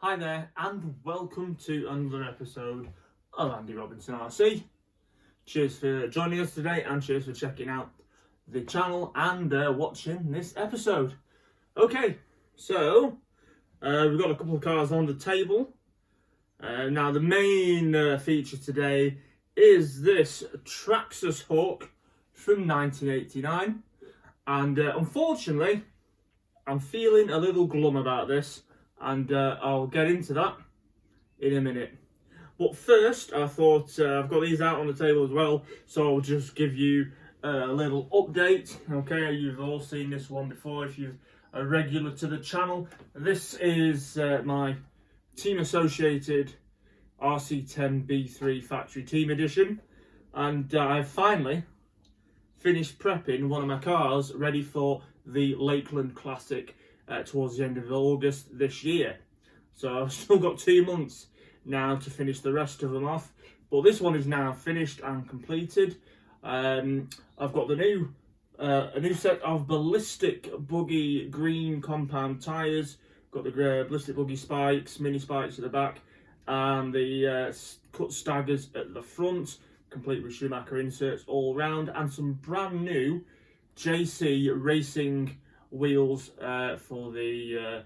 Hi there, and welcome to another episode of Andy Robinson RC. Cheers for joining us today, and cheers for checking out the channel and watching this episode. Okay, so we've got a couple of cars on the table. Now the main feature today is this Traxxas Hawk from 1989, and unfortunately I'm feeling a little glum about this, and I'll get into that in a minute. But first, I thought I've got these out on the table as well, so I'll just give you a little update. Okay, you've all seen this one before if you're a regular to the channel. This is my Team Associated RC10 B3 Factory Team Edition, and I've finally finished prepping one of my cars ready for the Lakeland Classic towards the end of August this year. So I've still got 2 months now to finish the rest of them off, but this one is now finished and completed. I've got the new a new set of ballistic buggy green compound tyres. Got the ballistic buggy spikes, mini spikes at the back, and the cut staggers at the front, complete with Schumacher inserts all round, and some brand new JC racing wheels for the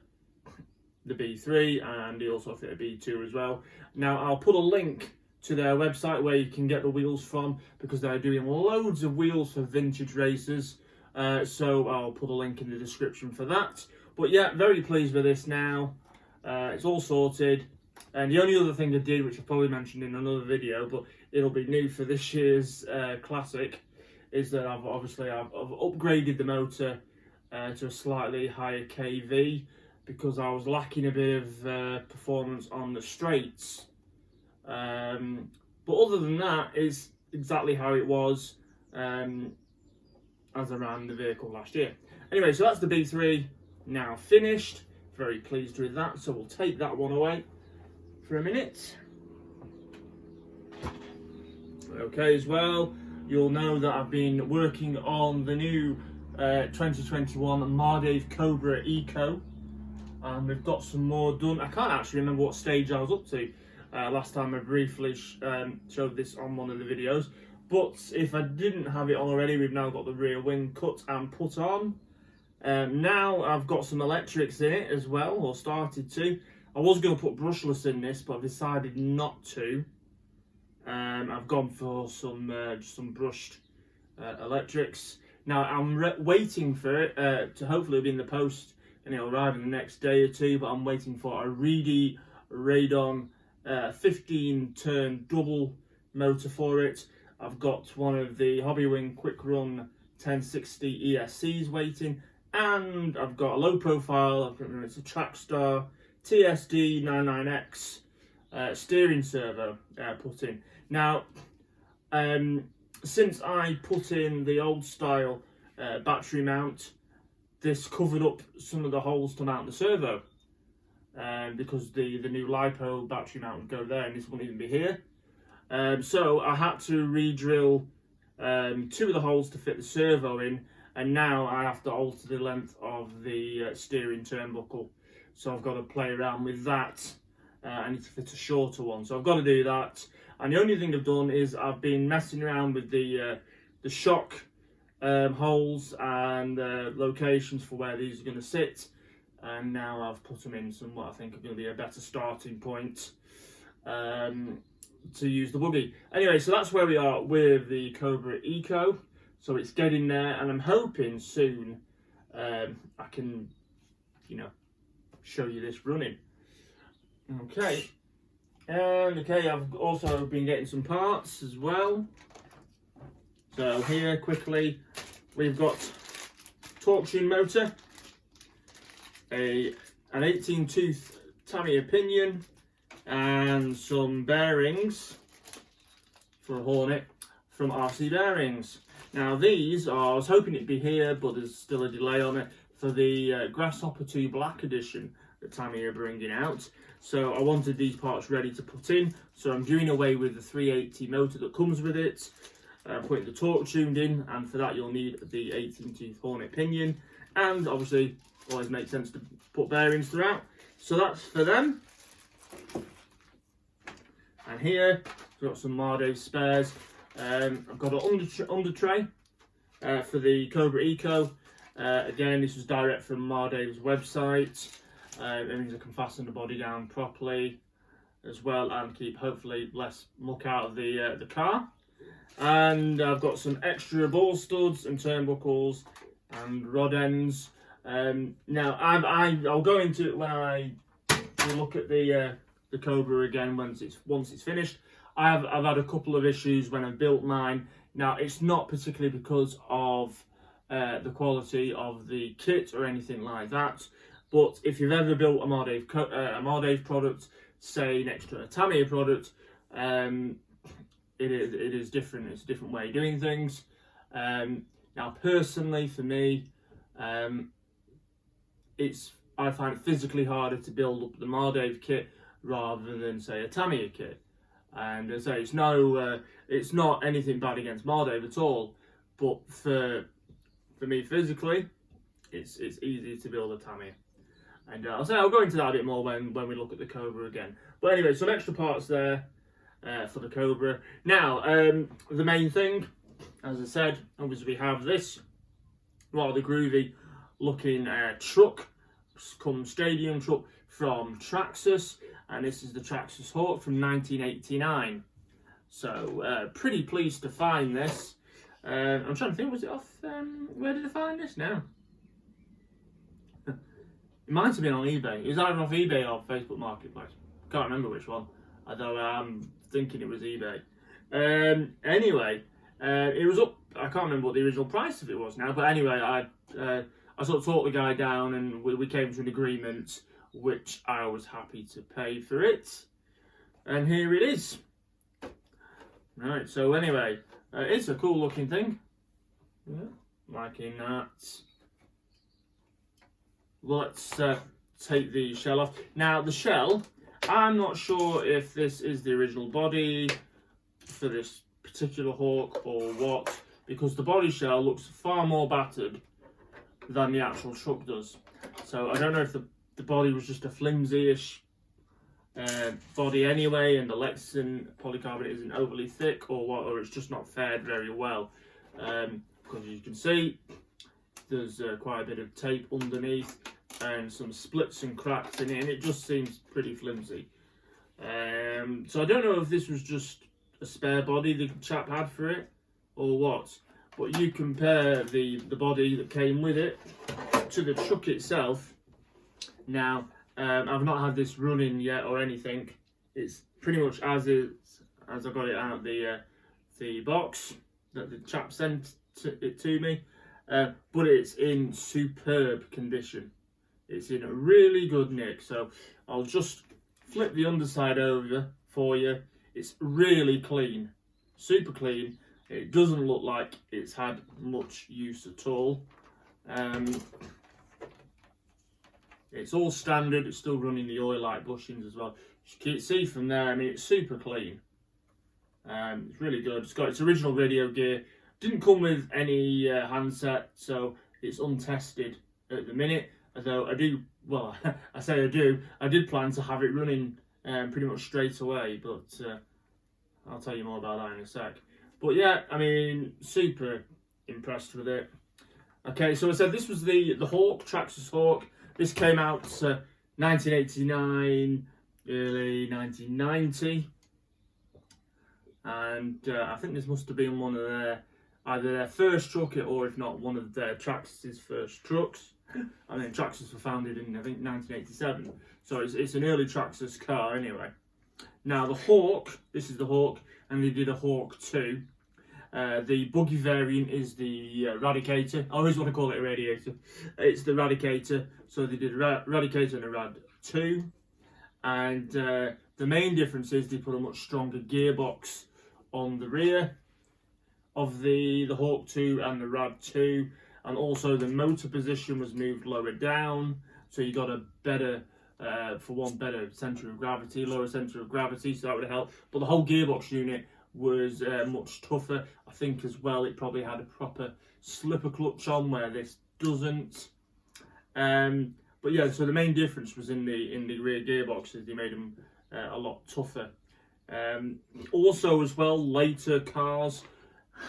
B3, and he also fit a B2 as well. Now I'll put a link to their website where you can get the wheels from, because they're doing loads of wheels for vintage racers, so I'll put a link in the description for that. But yeah, very pleased with this now. It's all sorted, and the only other thing I did, which I probably mentioned in another video, but it'll be new for this year's Classic, is that I've upgraded the motor to a slightly higher KV, because I was lacking a bit of performance on the straights. But other than that, it's exactly how it was as I ran the vehicle last year. Anyway, so that's the B3 now finished. Very pleased with that, so we'll take that one away for a minute. Okay, as well, you'll know that I've been working on the new 2021 Margave Cobra Eco, and we've got some more done. I can't actually remember what stage I was up to last time I briefly showed this on one of the videos, but if I didn't have it on already, we've now got the rear wing cut and put on. Now I've got some electrics in it as well, or started to. I was going to put brushless in this, but I've decided not to. I've gone for some brushed electrics. Now I'm waiting for it to hopefully be in the post, and it'll arrive in the next day or two, but I'm waiting for a Reedy Radon 15-turn double motor for it. I've got one of the Hobbywing Quick Run 1060 ESCs waiting, and I've got a low profile, it's a Traxxas TSD 99X steering servo put in. Now, since I put in the old style battery mount, this covered up some of the holes to mount the servo, because the new LiPo battery mount would go there and this wouldn't even be here. So I had to re-drill 2 of the holes to fit the servo in, and now I have to alter the length of the steering turnbuckle. So I've got to play around with that. I need to fit a shorter one, so I've got to do that. And the only thing I've done is I've been messing around with the shock holes and locations for where these are going to sit, and now I've put them in some what I think are going to be a better starting point to use the buggy. Anyway, so that's where we are with the Cobra Eco. So it's getting there, and I'm hoping soon I can, show you this running. Okay, and I've also been getting some parts as well. So here, quickly, we've got torque tune motor, an 18-tooth Tamiya pinion, and some bearings for a Hornet from RC Bearings. Now these are, I was hoping it'd be here, but there's still a delay on it, for the Grasshopper 2 Black Edition that Tamiya are bringing out. So I wanted these parts ready to put in, so I'm doing away with the 380 motor that comes with it, putting the torque tuned in, and for that you'll need the 18-tooth Hornet pinion, and obviously always makes sense to put bearings throughout. So that's for them. And here we've got some Marde spares. I've got an under tray for the Cobra Eco. Again, this was direct from Marde's website. It means I can fasten the body down properly as well and keep hopefully less muck out of the car. And I've got some extra ball studs and turnbuckles and rod ends. Now I'll go into it when I look at the Cobra again once it's finished. I've had a couple of issues when I've built mine. Now it's not particularly because of the quality of the kit or anything like that, but if you've ever built a Marde product, say next to a Tamiya product, it is different. It's a different way of doing things. Now personally for me, I find it physically harder to build up the Marde kit rather than say a Tamiya kit. And as I say, it's not anything bad against Marde at all, but for me physically, it's easy to build a Tamiya. And I'll go into that a bit more when we look at the Cobra again. But anyway, some extra parts there for the Cobra. Now, the main thing, as I said, obviously we have this rather groovy looking truck, come stadium truck from Traxxas, and this is the Traxxas Hawk from 1989. So pretty pleased to find this. I'm trying to think, was it off, where did I find this now? It might have been on eBay. It was either off eBay or Facebook Marketplace. Can't remember which one, although I'm thinking it was eBay. Anyway, it was up, I can't remember what the original price of it was now, but anyway, I sort of talked the guy down and we came to an agreement, which I was happy to pay for it. And here it is. Right, so anyway, it's a cool looking thing. Yeah, liking that. Let's take the shell off. Now the shell, I'm not sure if this is the original body for this particular Hawk or what, because the body shell looks far more battered than the actual truck does. So I don't know if the body was just a flimsy-ish body anyway, and the Lexan polycarbonate isn't overly thick or what, or it's just not fared very well. Because you can see, there's quite a bit of tape underneath and some splits and cracks in it, and it just seems pretty flimsy. So I don't know if this was just a spare body the chap had for it or what, but you compare the body that came with it to the truck itself. Now I've not had this running yet or anything. It's pretty much as I got it out the box that the chap sent it to me, but it's in superb condition. It's in a really good nick. So I'll just flip the underside over for you. It's really clean, super clean. It doesn't look like it's had much use at all. It's all standard. It's still running the oil light bushings as well. You can see from there, I mean, it's super clean. It's really good. It's got its original radio gear. Didn't come with any handset, so it's untested at the minute. Although I do, well, I say I do. I did plan to have it running pretty much straight away, but I'll tell you more about that in a sec. But yeah, I mean, super impressed with it. Okay, so I said this was the Hawk, Traxxas Hawk. This came out 1989, early 1990. And I think this must have been one of either their first truck or if not one of their Traxxas' first trucks. I mean, Traxxas were founded in, I think, 1987. So it's an early Traxxas car anyway. Now the Hawk, this is the Hawk, and they did a Hawk 2. The buggy variant is the Radicator. I always want to call it a radiator. It's the Radicator. So they did a Radicator and a Rad 2. And the main difference is they put a much stronger gearbox on the rear of the Hawk 2 and the Rad 2. And also the motor position was moved lower down. So you got a better, for one, better centre of gravity, lower centre of gravity. So that would help. But the whole gearbox unit was much tougher. I think as well it probably had a proper slipper clutch on where this doesn't. But yeah, so the main difference was in the rear gearboxes. They made them a lot tougher Also as well, later cars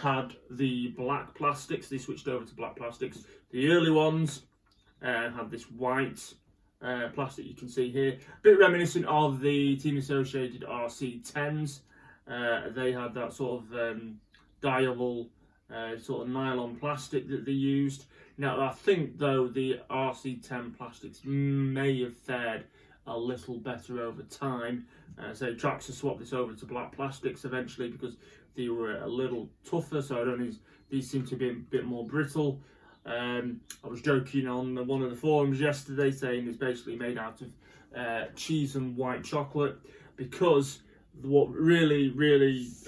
had the black plastics. They switched over to black plastics. The early ones had this white plastic you can see here. A bit reminiscent of the Team Associated RC10s. They had that sort of dyeable sort of nylon plastic that they used. Now I think though the RC10 plastics may have fared a little better over time. So Traxxas swapped this over to black plastics eventually because they were a little tougher, so I don't think these seem to be a bit more brittle. I was joking on one of the forums yesterday saying it's basically made out of cheese and white chocolate, because what really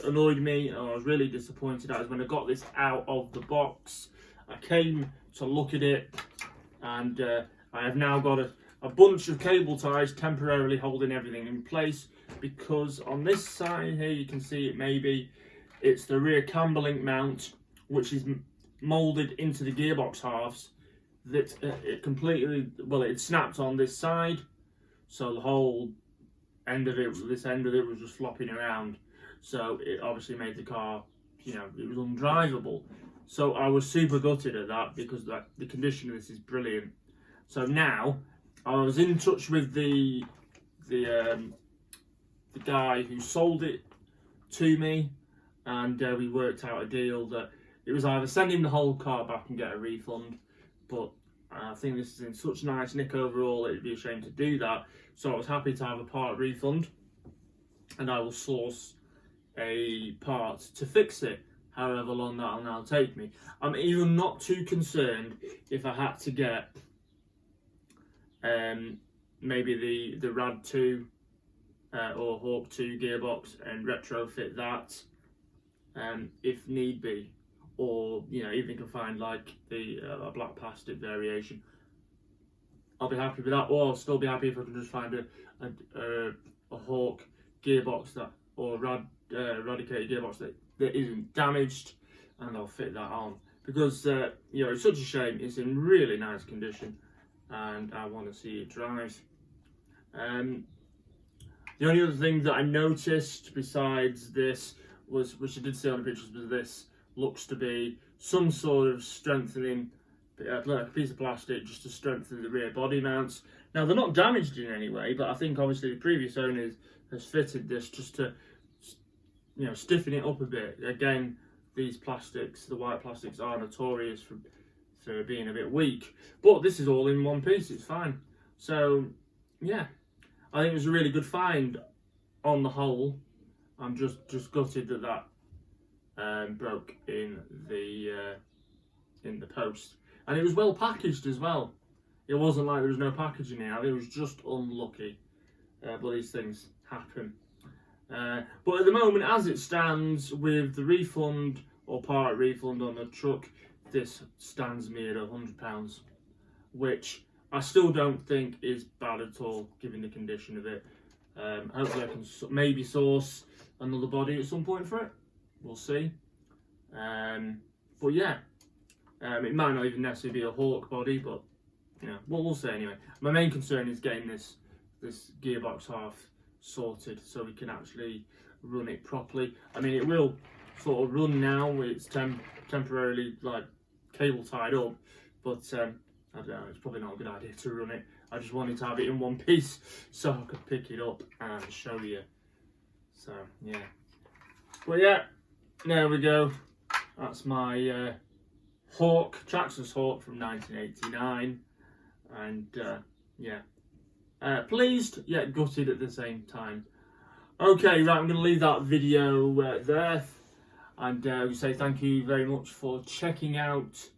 annoyed me, and I was really disappointed at, is when I got this out of the box, I came to look at it, and I have now got a bunch of cable ties temporarily holding everything in place, because on this side here you can see it's the rear camber link mount, which is moulded into the gearbox halves, that it completely, well, it snapped on this side, so the whole end of it, this end of it was just flopping around, so it obviously made the car, you know, it was undrivable. So I was super gutted at that, because the condition of this is brilliant. So now I was in touch with the guy who sold it to me, and we worked out a deal that it was either send him the whole car back and get a refund, but I think this is in such nice nick overall, it'd be a shame to do that. So I was happy to have a part refund, and I will source a part to fix it, however long that'll now take me. I'm even not too concerned if I had to get maybe the Rad 2 or Hawk 2 gearbox and retrofit that if need be, or you know, even can find like a black plastic variation. I'll be happy with that, or I'll still be happy if I can just find a Hawk gearbox that, or eradicated gearbox that isn't damaged, and I'll fit that on, because you know, it's such a shame. It's in really nice condition, and I want to see it drive. The only other thing that I noticed besides this was, which I did see on the pictures, was this looks to be some sort of strengthening, like a piece of plastic just to strengthen the rear body mounts. Now they're not damaged in any way, but I think obviously the previous owner has fitted this just to, you know, stiffen it up a bit. Again, these plastics, the white plastics, are notorious for being a bit weak, but this is all in one piece, it's fine. So yeah, I think it was a really good find on the whole. I'm just gutted that broke in the post, and it was well packaged as well. It wasn't like there was no packaging in it. It was just unlucky, but these things happen. But at the moment, as it stands, with the refund or part refund on the truck, this stands me at £100, which I still don't think is bad at all, given the condition of it. Hopefully I can maybe source another body at some point for it. We'll see. But yeah, it might not even necessarily be a Hawk body, but you know, we'll see anyway. My main concern is getting this gearbox half sorted so we can actually run it properly. I mean, it will sort of run now. It's temporarily like cable tied up, but I don't know, it's probably not a good idea to run it. I just wanted to have it in one piece so I could pick it up and show you. So yeah, well yeah, there we go. That's my Hawk, Traxxas Hawk from 1989, and yeah, pleased yet gutted at the same time. Okay, right, I'm going to leave that video there, and say thank you very much for checking out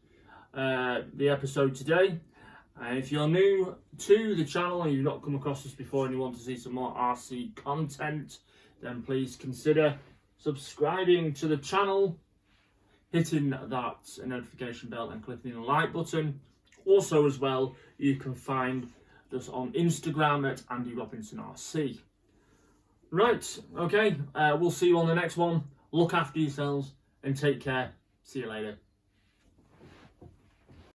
the episode today. If you're new to the channel and you've not come across this before and you want to see some more RC content, then please consider subscribing to the channel, hitting that notification bell and clicking the like button. Also as well, you can find us on Instagram at Andy Robinson RC. Right, okay, we'll see you on the next one. Look after yourselves and take care. See you later.